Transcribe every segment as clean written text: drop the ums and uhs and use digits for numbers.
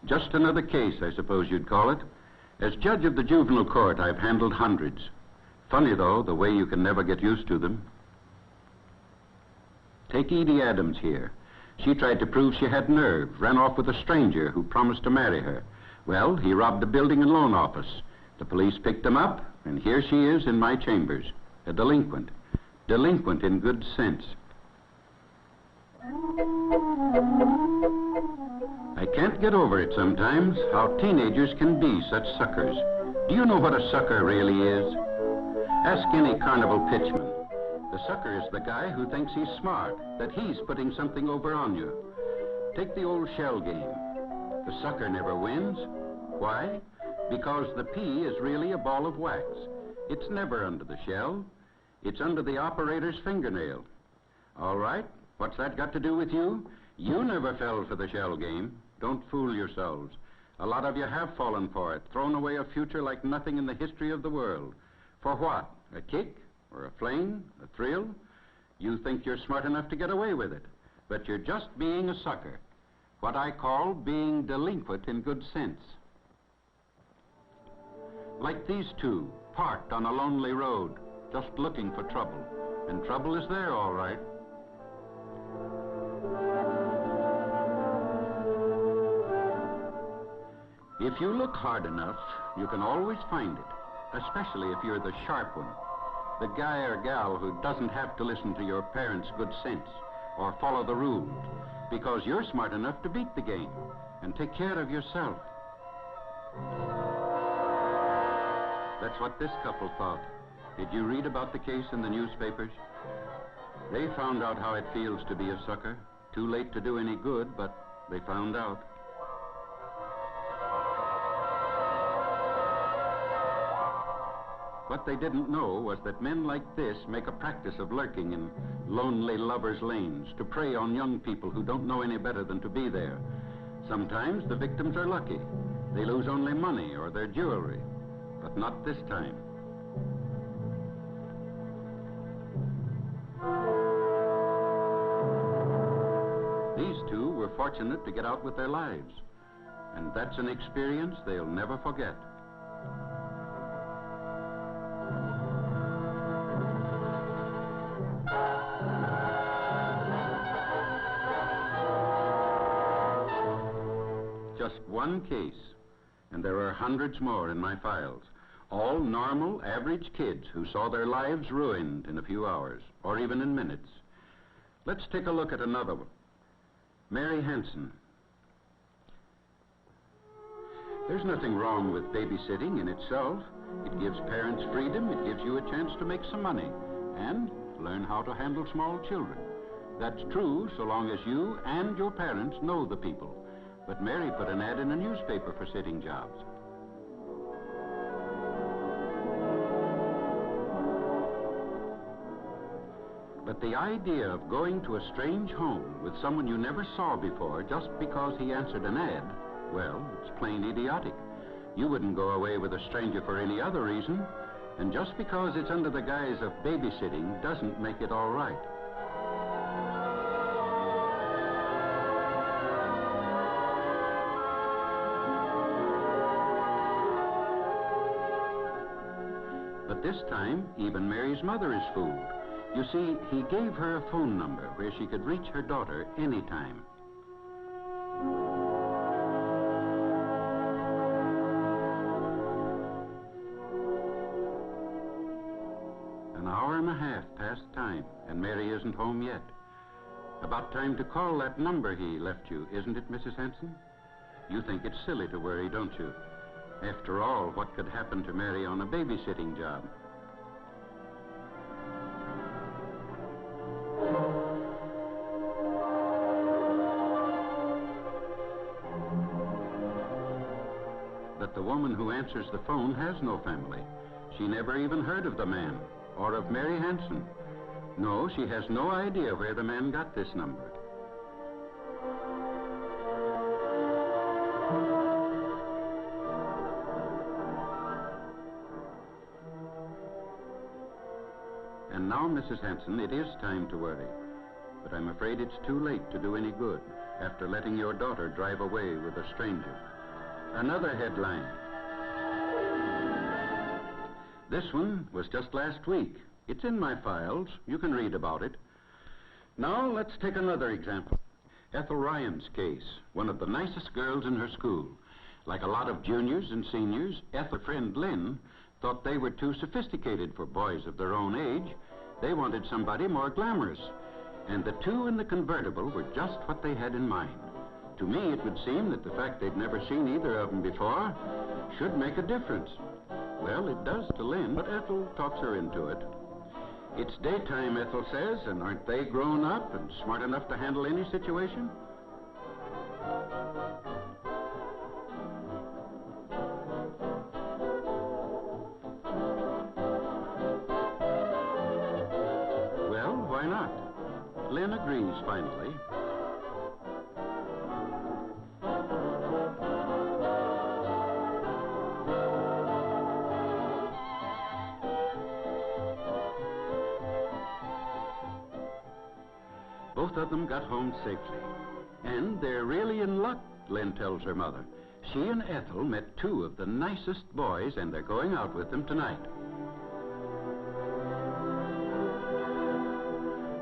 Just another case, I suppose you'd call it. As judge of the juvenile court, I've handled hundreds. Funny, though, the way you can never get used to them. Take Edie Adams here. She tried to prove she had nerve, ran off with a stranger who promised to marry her. Well, he robbed a building and loan office. The police picked him up, and here she is in my chambers, a delinquent. Delinquent in good sense. I can't get over it sometimes, how teenagers can be such suckers. Do you know what a sucker really is? Ask any carnival pitchman. The sucker is the guy who thinks he's smart, that he's putting something over on you. Take the old shell game. The sucker never wins. Why? Because the pea is really a ball of wax. It's never under the shell. It's under the operator's fingernail. All right, what's that got to do with you? You never fell for the shell game. Don't fool yourselves. A lot of you have fallen for it, thrown away a future like nothing in the history of the world. For what? A kick? Or a fling? A thrill? You think you're smart enough to get away with it, but you're just being a sucker. What I call being delinquent in good sense. Like these two, parked on a lonely road, just looking for trouble. And trouble is there, all right. If you look hard enough, you can always find it, especially if you're the sharp one. The guy or gal who doesn't have to listen to your parents' good sense or follow the rules, because you're smart enough to beat the game and take care of yourself. That's what this couple thought. Did you read about the case in the newspapers? They found out how it feels to be a sucker. Too late to do any good, but they found out. What they didn't know was that men like this make a practice of lurking in lonely lovers' lanes to prey on young people who don't know any better than to be there. Sometimes the victims are lucky. They lose only money or their jewelry, but not this time. These two were fortunate to get out with their lives, and that's an experience they'll never forget. Just one case, and there are hundreds more in my files. All normal, average kids who saw their lives ruined in a few hours, or even in minutes. Let's take a look at another one. Mary Hansen. There's nothing wrong with babysitting in itself. It gives parents freedom, it gives you a chance to make some money, and learn how to handle small children. That's true so long as you and your parents know the people. But Mary put an ad in a newspaper for sitting jobs. But the idea of going to a strange home with someone you never saw before just because he answered an ad, well, it's plain idiotic. You wouldn't go away with a stranger for any other reason, and just because it's under the guise of babysitting doesn't make it all right. But this time, even Mary's mother is fooled. You see, he gave her a phone number where she could reach her daughter anytime. An hour and a half past time, and Mary isn't home yet. About time to call that number he left you, isn't it, Mrs. Hansen? You think it's silly to worry, don't you? After all, what could happen to Mary on a babysitting job? But the woman who answers the phone has no family. She never even heard of the man, or of Mary Hansen. No, she has no idea where the man got this number. And now, Mrs. Hansen, it is time to worry. But I'm afraid it's too late to do any good after letting your daughter drive away with a stranger. Another headline. This one was just last week. It's in my files. You can read about it. Now, let's take another example. Ethel Ryan's case, one of the nicest girls in her school. Like a lot of juniors and seniors, Ethel's friend Lynn thought they were too sophisticated for boys of their own age. They wanted somebody more glamorous. And the two in the convertible were just what they had in mind. To me, it would seem that the fact they'd never seen either of them before should make a difference. Well, it does to Lynn, but Ethel talks her into it. It's daytime, Ethel says, and aren't they grown up and smart enough to handle any situation? Well, why not? Lynn agrees finally. Both of them got home safely. And they're really in luck, Lynn tells her mother. She and Ethel met two of the nicest boys, and they're going out with them tonight.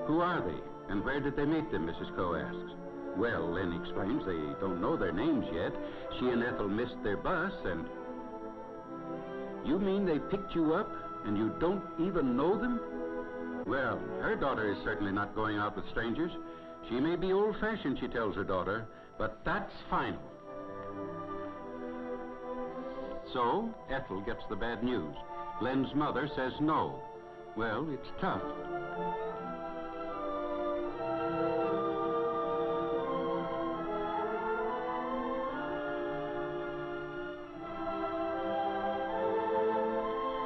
Who are they, and where did they meet them, Mrs. Coe asks. Well, Lynn explains, they don't know their names yet. She and Ethel missed their bus, and... You mean they picked you up, and you don't even know them? Well, her daughter is certainly not going out with strangers. She may be old-fashioned, she tells her daughter, but that's final. So, Ethel gets the bad news. Lynn's mother says no. Well, it's tough.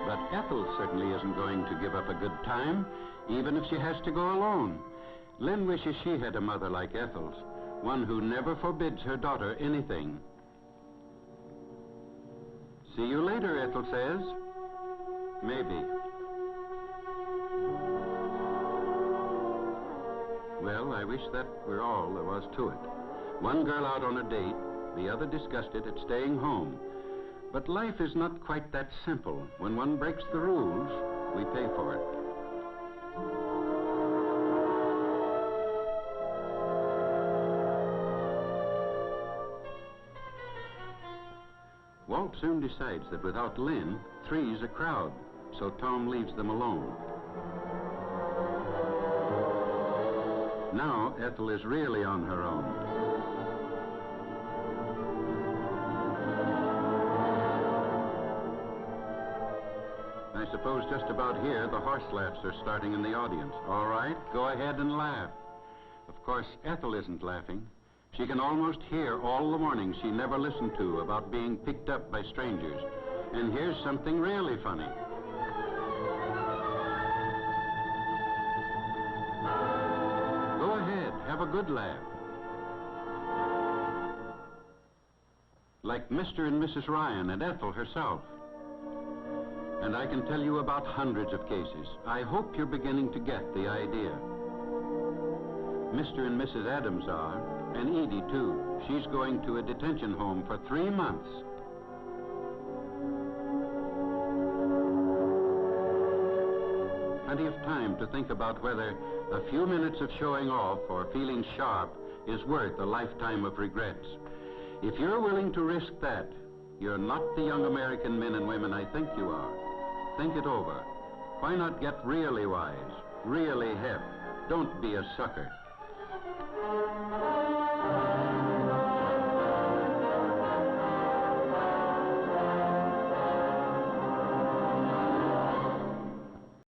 But Ethel certainly isn't going to give up a good time, even if she has to go alone. Lynn wishes she had a mother like Ethel's, one who never forbids her daughter anything. See you later, Ethel says. Maybe. Well, I wish that were all there was to it. One girl out on a date, the other disgusted at staying home. But life is not quite that simple. When one breaks the rules, we pay for it. Walt soon decides that without Lynn, three's a crowd, so Tom leaves them alone. Now, Ethel is really on her own. I suppose just about here, the horse laughs are starting in the audience. All right, go ahead and laugh. Of course, Ethel isn't laughing. She can almost hear all the warnings she never listened to about being picked up by strangers. And here's something really funny. Go ahead, have a good laugh. Like Mr. and Mrs. Ryan and Ethel herself. And I can tell you about hundreds of cases. I hope you're beginning to get the idea. Mr. and Mrs. Adams are, and Edie, too. She's going to a detention home for 3 months. Plenty of time to think about whether a few minutes of showing off or feeling sharp is worth a lifetime of regrets. If you're willing to risk that, you're not the young American men and women I think you are. Think it over. Why not get really wise, really hip? Don't be a sucker.